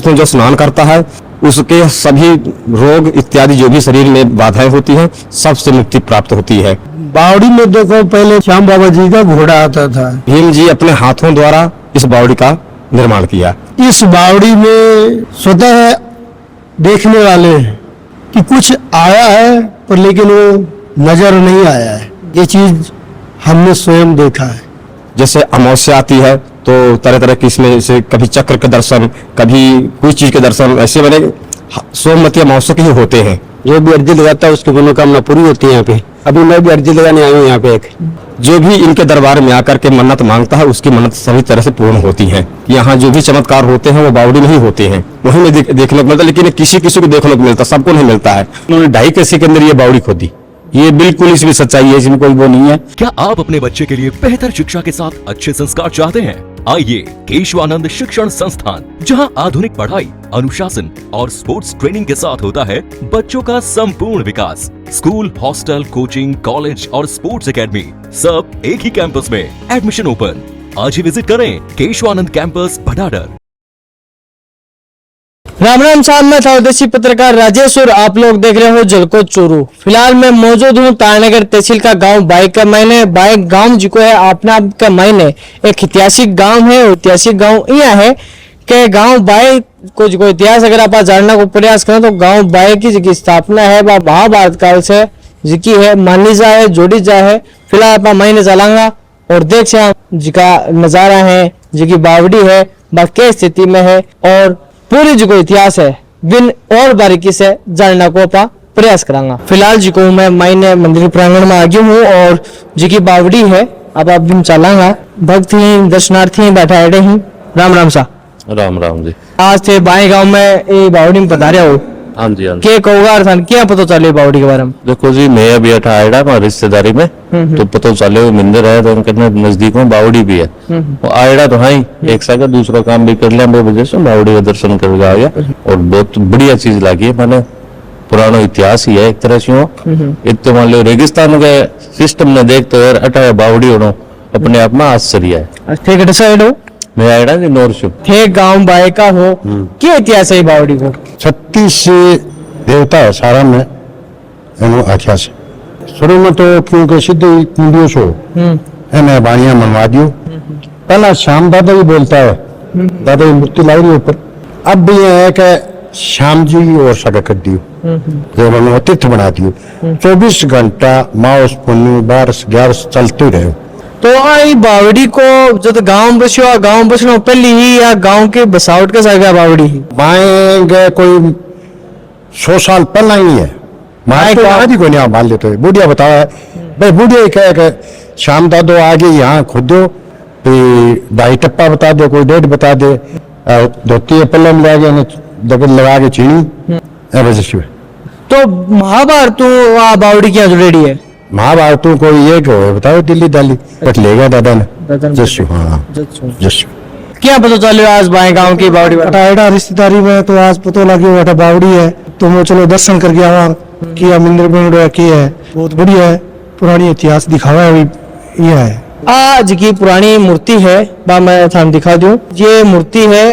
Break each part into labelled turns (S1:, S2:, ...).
S1: उसमें जो स्नान करता है उसके सभी रोग इत्यादि जो भी शरीर में बाधाएं होती हैं सबसे मुक्ति प्राप्त होती है।
S2: बावड़ी में देखो पहले श्याम बाबा जी का घोड़ा आता था।
S1: भीम जी अपने हाथों द्वारा इस बावड़ी का निर्माण किया।
S2: इस बावड़ी में स्वतः देखने वाले कि कुछ आया है पर लेकिन वो नजर नहीं आया है, ये चीज हमने स्वयं देखा है।
S1: जैसे अमावस्या आती है तो तरह तरह की इसमें से कभी चक्र के दर्शन, कभी कोई चीज के दर्शन, ऐसे बने सोमवती अमावस्या के ही होते हैं।
S2: जो भी अर्जी लगाता है उसकी मनोकामना पूरी होती है यहाँ पे। अभी मैं भी अर्जी लगाने आया हूँ यहाँ पे। एक
S1: जो भी इनके दरबार में आकर के मन्नत मांगता है उसकी मन्नत सभी तरह से पूर्ण होती है। यहाँ जो भी चमत्कार होते हैं वो बावड़ी में ही होते हैं, वहीं में देखने को मिलता है, लेकिन किसी किसी को देखने को मिलता, सबको नहीं मिलता है। उन्होंने 2.5 कसी के अंदर ये बावड़ी खोदी, ये बिल्कुल इसमें सच्चाई है, इसमें कोई वो नहीं है।
S3: क्या आप अपने बच्चे के लिए बेहतर शिक्षा के साथ अच्छे संस्कार चाहते हैं? आइए केशवानंद शिक्षण संस्थान, जहां आधुनिक पढ़ाई, अनुशासन और स्पोर्ट्स ट्रेनिंग के साथ होता है बच्चों का संपूर्ण विकास। स्कूल, हॉस्टल, कोचिंग, कॉलेज और स्पोर्ट्स एकेडमी सब एक ही कैंपस में। Admission open. आज ही विजिट करें केशवानंद कैंपस भटाडर।
S4: राम राम साहब, मैं था उद्देश्य पत्रकार राजेश और आप लोग देख रहे हो जलको चोरू। फिलहाल मैं मौजूद हूँ तारनगर तहसील का गांव बाइक का मायने। बाइक गांव जो है अपना का मायने एक ऐतिहासिक गांव है। ऐतिहासिक गांव यह है कि गांव बाइक को जो इतिहास अगर आप जानने को प्रयास करें तो गांव बाइक की जो स्थापना है वह महाभारत काल से जिकी है मानी जा है, जोड़ी जा है। फिलहाल आप मायने चलांगा और देख से जिका नजारा है, जिकी बावड़ी है वह क्या स्थिति में है और पूरी जो इतिहास है बिन और बारीकी से जानने को अपा प्रयास करांगा। फिलहाल जी को मैं मायने मंदिर प्रांगण में आ गया हूँ और जी की बावड़ी है अब आप बिन चलांगा। भक्त ही दर्शनार्थी बैठा ही। राम राम सा।
S5: राम राम जी।
S4: आज थे बाई गांव में ये बावड़ी में बता रहे हो।
S5: हाँ जी, हाँ जी।
S4: के कहोगा था क्या पता चले बावड़ी के बारे में?
S5: देखो जी, मैं अभी अठा आयडा में रिश्तेदारी में तो पता चले वो मंदिर है तो उनके नजदीक में बावड़ी भी है। वो आयडा तो है ही, एक साथ दूसरा काम भी कर लिया वजह से बावड़ी का दर्शन कर गया और बहुत बढ़िया चीज लगी है। मैंने पुराना इतिहास ही है एक तरह से। इतने मान लो रेगिस्तान के सिस्टम में देखते हो यार अठा बावड़ी होना अपने आप में आश्चर्य है।
S4: ठीक है,
S5: मैं आयडा जी नोरशु
S4: थे गांव बाय का हो। क्या इतिहास है बावड़ी को?
S2: 36 देवता है सारा में आख्या से। शुरू में तो क्योंकि सिद्ध कुंडियों सो है बाणिया मनवा दियो। पहला श्याम दादा ही बोलता है, दादा की मूर्ति लाई रही ऊपर। अब भी यह है कि श्याम जी और सगा कर दियो, तीर्थ बना दियो। 24 घंटा माउस पुण्य 12-11 चलते ही रहे।
S4: तो आई बावड़ी को जब गांव बसो, गांव बसना पहली ही या गांव के बसावट के साथ बावड़ी ही
S2: माए गए कोई 100 साल पहला ही है। माए तो आज ही कोई नहीं मान लेते। बुढ़िया बताया है भाई, बुढ़िया कहे कि श्याम दादो आगे यहाँ खुद दो, ढाई टप्पा बता दो, कोई 1.5 बता दे, धोती पल्ले में लगा दगड़ लगा के चीनी वजह से।
S4: तो महाभारत तो बावड़ी क्या जुड़ेड़ी है?
S2: महाभारत कोई एक हो बताओ दिल्ली दाली बट लेगा दादा ने जस्सू। हाँ जस्सू।
S4: क्या पता चलो आज बाएं गांव की बावड़ी
S2: अटाइडा रिश्तेदारी में तो आज पता लगे अटा बावड़ी है तो मैं चलो दर्शन करके आवा किया मंदिर बन की है। बहुत बढ़िया है, पुरानी इतिहास दिखावा है ये है।
S4: आज की पुरानी मूर्ति है बा मैं थान दिखा दूं। ये मूर्ति है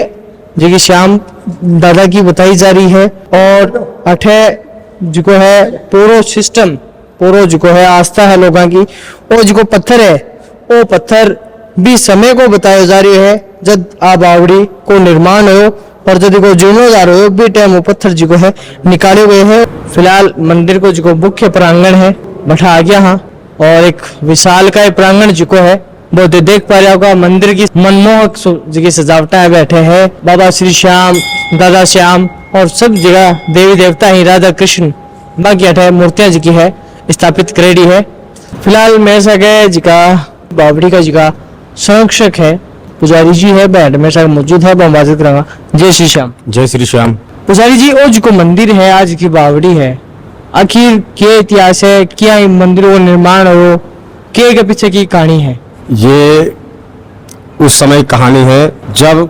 S4: जो कि श्याम दादा की बताई जा रही है और अठे जो है पूरा सिस्टम पूरा जो है आस्था है लोगों की। और जो पत्थर है वो पत्थर भी समय को बताया जा रही है जब आ बावड़ी को निर्माण हो और जब को जीर्णोद्धार हो भी टाइम वो पत्थर जो है निकाले हुए हैं। फिलहाल मंदिर को जो मुख्य प्रांगण है बैठा आ गया हाँ और एक विशाल का प्रांगण जो है वो देख पा रहा होगा। मंदिर की मनमोहक जगह सजावटा बैठे हैं बाबा श्री श्याम, दादा श्याम और सब जगह देवी देवता ही राधा कृष्ण बाकी अठे मूर्तियां जी है स्थापित करेडी है। फिलहाल मेरे साथ जिका बावड़ी का जिका संरक्षक है पुजारी जी है बैंड मेरे साथ मौजूद है, मैं बात करूंगा। जय श्री श्याम।
S1: जय श्री श्याम।
S4: पुजारी जी वो जो मंदिर है आज की बावड़ी है आखिर क्या इतिहास है, क्या मंदिर को निर्माण हो, क्या के पीछे की कहानी है?
S1: ये उस समय कहानी है जब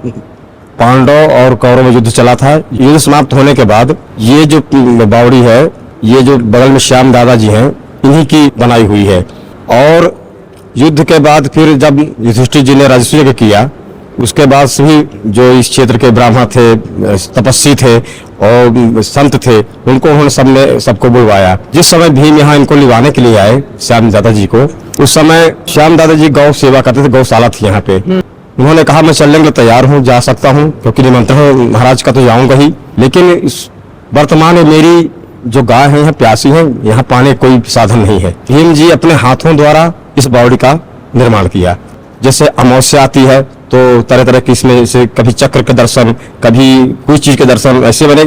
S1: पांडव और कौरव युद्ध चला था। युद्ध समाप्त होने के बाद ये जो बावड़ी है ये जो बगल में श्याम दादा जी हैं इन्हीं की बनाई हुई है। और युद्ध के बाद फिर जब युधिष्ठिर जी ने राजसूय किया उसके बाद से भी जो इस क्षेत्र के ब्राह्मण थे, तपस्वी थे और संत थे, उनको उन्होंने सबको बुलवाया। जिस समय भीम यहाँ इनको लिवाने के लिए आए श्याम दादा जी को, उस समय श्याम दादा जी गौ सेवा करते थे, गौशाला थी यहाँ पे। उन्होंने कहा मैं चलने के लिए तैयार हूँ, जा सकता हूँ, क्योंकि निमंत्रण महाराज का तो जाऊंगा ही, लेकिन वर्तमान में मेरी जो गाय है प्यासी है, यहाँ पाने कोई साधन नहीं है। भीम जी अपने हाथों द्वारा इस बावड़ी का निर्माण किया। जैसे अमावस्या आती है तो तरह तरह की इसमें से कभी चक्र के दर्शन, कभी कोई चीज के दर्शन, ऐसे बने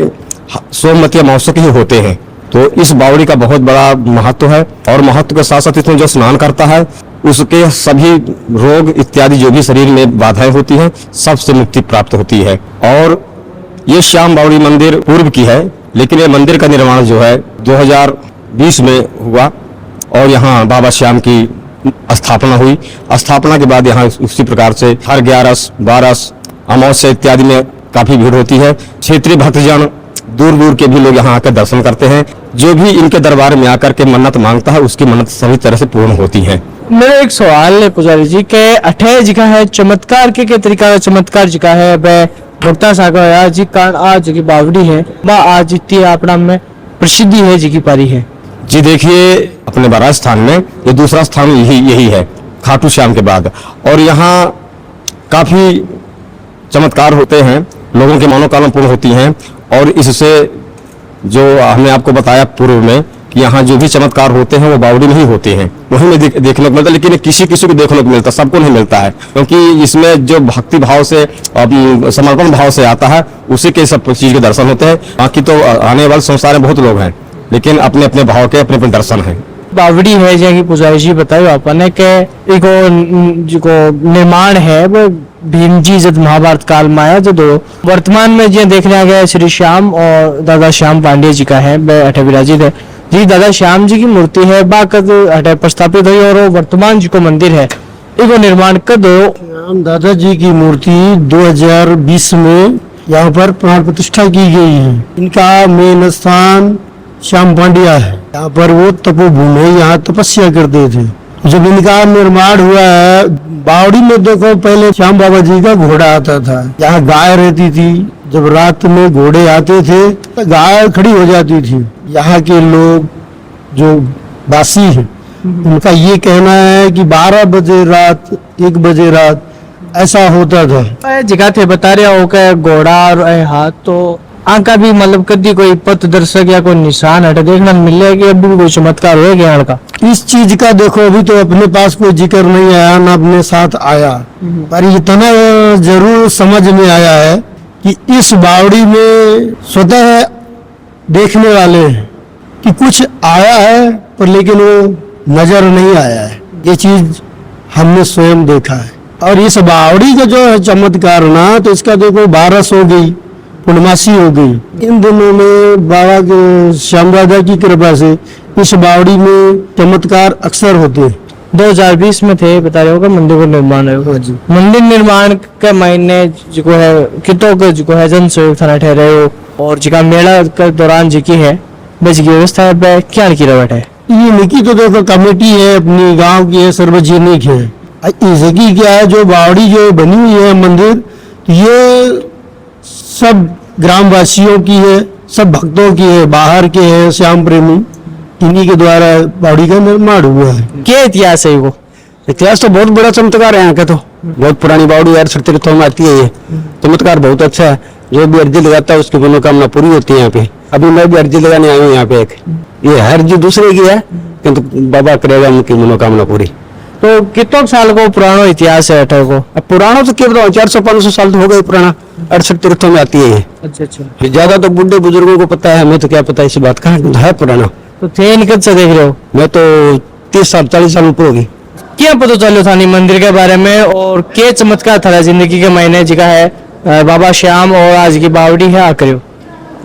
S1: सोमवती अमावस्या के ही होते हैं। तो इस बावड़ी का बहुत बड़ा महत्व है, और महत्व के साथ साथ इसमें जो स्नान करता है उसके सभी रोग इत्यादि जो भी शरीर में बाधाएं होती हैं, सबसे मुक्ति प्राप्त होती है। और ये श्याम बावड़ी मंदिर पूर्व की है, लेकिन ये मंदिर का निर्माण जो है 2020 में हुआ, और यहाँ बाबा श्याम की स्थापना हुई। स्थापना के बाद यहाँ उसी प्रकार से हर 11, 12 अमावस्या इत्यादि में काफी भीड़ होती है। क्षेत्रीय भक्तजन दूर दूर के भी लोग यहाँ आकर दर्शन करते हैं। जो भी इनके दरबार में आकर के मन्नत मांगता है, उसकी मन्नत सभी तरह से पूर्ण होती है।
S4: मेरा एक सवाल है पुजारी जी के अठे जिका है चमत्कार के तरीका का चमत्कार जिका है वह भक्ता सागर जी कारण आज की बावड़ी है वह आज इतनी अपना में प्रसिद्धि है जी की पारी है।
S1: जी देखिए, अपने बारात स्थान में ये दूसरा स्थान यही है खाटू श्याम के बाद, और यहाँ काफी चमत्कार होते हैं, लोगों की मनोकामना पूर्ण होती हैं। और इससे जो हमने आपको बताया पूर्व में कि यहाँ जो भी चमत्कार होते हैं वो बावड़ी में ही होते हैं, वहीं में देखने को मिलता है। लेकिन किसी किसी को देखने को मिलता, सबको नहीं मिलता है, क्योंकि इसमें जो भक्ति भाव से समर्पण भाव से आता है उसी के सब चीज के दर्शन होते हैं। बाकी तो आने वाले संसार में बहुत लोग हैं, लेकिन अपने अपने भाव के अपने अपने दर्शन हैं।
S4: बावड़ी है जैसे पुजारी जी बतायो आपने के जो निर्माण है वो भीम जी जब महाभारत काल में आया जो वर्तमान में जो देखने गया श्री श्याम और दादा श्याम पांडे जी का है वह अठे विराजित है। जी दादा श्याम जी की मूर्ति है बाकद अठे प्रस्थापित हुई, और वर्तमान जी को मंदिर है इको निर्माण कद
S2: श्याम दादा जी की मूर्ति 2020 में यहाँ पर प्राण प्रतिष्ठा की गई है। इनका मेन स्थान श्याम पांड्या है, यहाँ पर वो तपोभूमि है, यहाँ तपस्या करते थे। जब इनका निर्माण हुआ है बावड़ी में, देखो पहले श्याम बाबा जी का घोड़ा आता था, यहाँ गाय रहती थी। जब रात में घोड़े आते थे तो गाय खड़ी हो जाती थी। यहाँ के लोग जो वासी हैं उनका ये कहना है कि 12 बजे रात, 1 बजे रात ऐसा होता था।
S4: जगह थे बता रहे हो क्या घोड़ा और हाथ तो आका भी मतलब कभी कोई पथ दर्शक या कोई निशान हटे देखना मिल रहा है कि अभी भी कोई चमत्कार हो गया का
S2: इस चीज का देखो अभी तो अपने पास कोई जिक्र नहीं आया, ना अपने साथ आया, पर इतना जरूर समझ में आया है कि इस बावड़ी में स्वतः देखने वाले हैं कि कुछ आया है, पर लेकिन वो नजर नहीं आया है। ये चीज हमने स्वयं देखा है। और इस बावड़ी का जो है चमत्कार ना, तो इसका देखो 12 हो गई, पूर्णमासी हो गई। इन दिनों में बाबा के श्याम दादा की कृपा से इस बावड़ी में चमत्कार अक्सर होते हैं।
S4: 2020 में थे बता रहे होगा मंदिर का निर्माण है। मंदिर निर्माण के महीने जो है कितों को जो है जन सहयोग थाना ठहरे हो, और जिका मेला के दौरान जिकी है बस की व्यवस्था है क्या की रवट है।
S2: ये निकी तो देखो कमेटी है, अपनी गांव की है, सार्वजनिक है। इसकी क्या है, जो बावड़ी जो बनी हुई है मंदिर, तो ये सब ग्रामवासियों की है, सब भक्तों की है, बाहर के हैं श्याम प्रेमी, इन्हीं के द्वारा बावड़ी का निर्माण हुआ है।
S4: क्या इतिहास है वो?
S2: इतिहास तो बहुत बड़ा चमत्कार है यहाँ का, तो बहुत पुरानी बावड़ी यार तीर्थों में आती है। ये चमत्कार बहुत अच्छा है, जो भी अर्जी लगाता है उसकी मनोकामना पूरी होती है यहाँ पे। अभी मैं भी अर्जी लगाने आई हूँ यहाँ पे, एक ये अर्जी दूसरे की है, किंतु बाबा करेगा उनकी मनोकामना पूरी।
S4: तो कितने साल को पुराना इतिहास है अठे को?
S2: अब पुराना तो क्या बताओ, 400-500 साल तो हो गए पुराना। 68 तीर्थों में आती है ये।
S4: अच्छा।
S2: ज्यादा तो बुढ़े बुजुर्गों को पता है, हमें तो क्या पता इस बात का, है पुराना।
S4: तो थे निकट से देख रहे हो?
S2: मैं तो 30 साल 40 साल ऊपर होगी।
S4: क्या पता चलो था मंदिर के बारे में, और क्या चमत्कार था जिंदगी के महीने जिका है बाबा श्याम और आज की बावड़ी है आकर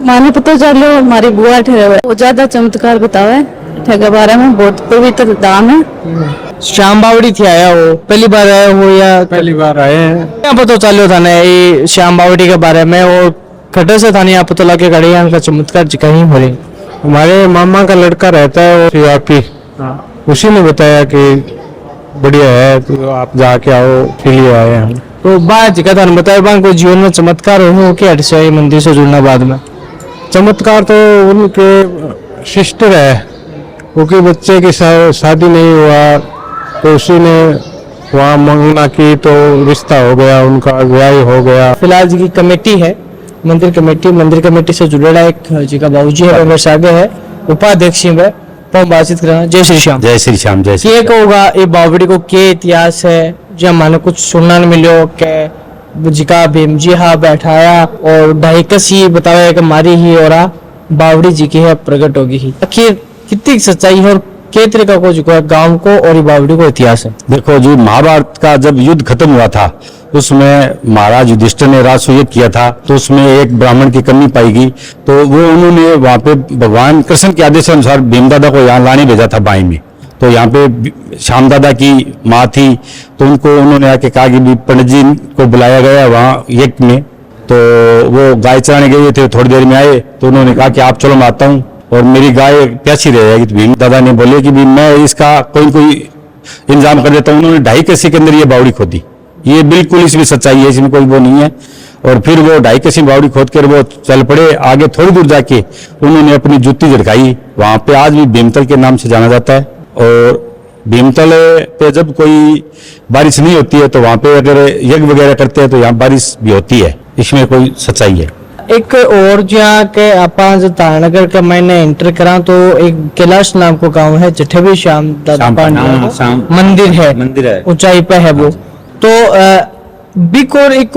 S6: माने पता चलो हमारी बुआ ठहरे हुए वो ज्यादा चमत्कार बतावे ठेके बारे में, बहुत पवित्र धाम है।
S4: श्याम बावड़ी थी आया हो, पहली बार आए हो या
S2: पहली बार आए हैं।
S4: क्या पता चलो था ये श्याम बावड़ी के बारे में, और खटे से था नहीं आप पता लगे खड़े यहाँ का चमत्कार जिका ही हो रही।
S2: हमारे मामा का लड़का रहता है वो आपी, उसी ने बताया कि बढ़िया है, तो आप जाके आओ, इसलिए आए हैं।
S4: तो बात जिका था बताया बांग को जीवन में चमत्कार हो के हट से मंदिर से जुड़ना बाद में
S2: चमत्कार तो उनके सिस्टर है, क्योंकि बच्चे की शादी नहीं हुआ तो उसी ने वहाँ मंगना की तो रिश्ता हो गया, उनका विवाह हो गया।
S4: फिलहाल जी की कमेटी है, मंदिर कमेटी से जुड़ेला एक जी का बाबूजी है मेरे आगे है उपाध्यक्ष है तो हम बातचीत करें। जय श्री श्याम।
S2: जय श्री श्याम। जय श्री
S4: ये होगा ये बावड़ी को के इतिहास है जो माने कुछ सुनने न मिलो के जिका भीम जी हाँ बैठाया और ढाईकसी बताया कि मारी ही और बावड़ी जी की है प्रकट होगी ही। आखिर कितनी सच्चाई है और के तरीका को जो गांव को और ये बावड़ी को इतिहास है।
S2: देखो जी, महाभारत का जब युद्ध खत्म हुआ था उसमें महाराज युधिष्ठिर ने राजसूय किया था, तो उसमें एक ब्राह्मण की कमी पाई गई, तो वो उन्होंने वहां पे भगवान कृष्ण के आदेश अनुसार भीम दादा को यहाँ लाने भेजा था बाई में। तो यहाँ पे श्याम दादा की माँ थी, तो उनको उन्होंने आके कहा कि भी पंडित जी को बुलाया गया वहाँ यज्ञ में। तो वो गाय चराने गए थे, थोड़ी देर में आए तो उन्होंने कहा कि आप चलो मैं आता हूँ और मेरी गाय प्यासी रहेगी। तो भीम दादा ने बोले कि भी मैं इसका कोई इंतजाम कर देता हूँ। उन्होंने 2.5 कसी के अंदर ये बावड़ी खोदी। ये बिल्कुल इसमें सच्चाई है, इसमें कोई वो नहीं है। और फिर वो 2.5 कसी बावड़ी खोद कर वो चल पड़े आगे। थोड़ी दूर जाके उन्होंने अपनी जुत्ती झटकाई, वहां पे आज भी भीमतल के नाम से जाना जाता है। और भीमतल पे जब कोई बारिश नहीं होती है तो वहां पे अगर यज्ञ वगैरह करते हैं तो यहाँ बारिश भी होती है, इसमें कोई सच्चाई है।
S4: एक और जहाँ के आपा जो तारानगर का मैंने एंटर करा तो एक कैलाश नाम को गांव है, जठे भी श्याम दादा पांड्या मंदिर है ऊंचाई पे है वो। तो बिक और एक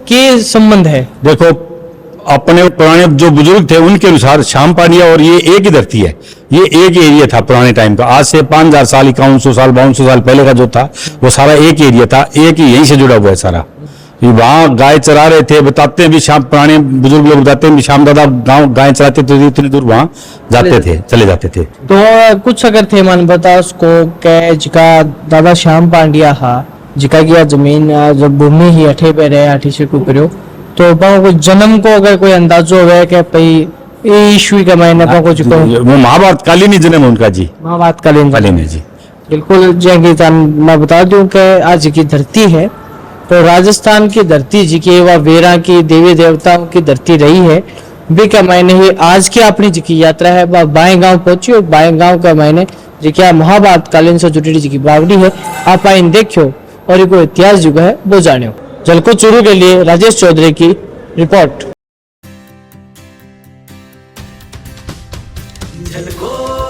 S4: के संबंध है।
S2: देखो, अपने पुराने जो बुजुर्ग थे उनके अनुसार श्याम पांड्या और ये एक ही धरती है, ये एक ही एरिया था पुराने टाइम का। आज से 5000 साल 5100 साल 5200 साल पहले का जो था वो सारा एक ही एरिया था, एक ही यहीं से जुड़ा हुआ है सारा। वहां गाय चरा रहे थे, बताते हैं भी श्याम पुराने बुजुर्ग लोग बताते हैं भी श्याम दादा गांव गाय चराते थे, इतनी दूर वहां जाते थे, चले जाते थे।
S4: तो कुछ अगर थे मन बता उसको के जिका दादा श्याम पांड्या हा जिका की जमीन जब भूमि ही अठे पे रहे अठी से कुकरियो तो को जन्म को अगर कोई अंदाजो हो कि भाई ईस्वी का महीने को कुछ को
S2: वो महाभारत कालीन ही जन्म उनका जी,
S4: महाभारत कालीन
S2: है जी।
S4: बिल्कुल जैसे मैं बता दूं कि आज की धरती है तो राजस्थान की धरती जी की व वेरा की देवी देवताओं की धरती रही है। भी का मायने ही आज की अपनी जी की यात्रा है वह बाएं गांव पहुंची और बाएं गांव का मायने जी क्या महाभारत कालीन से जुड़ी जी की बावड़ी है। आप इन देखियो और ये इतिहास जो है वो जानियो। जलको चूरू के लिए राजेश चौधरी की रिपोर्ट।
S7: झलको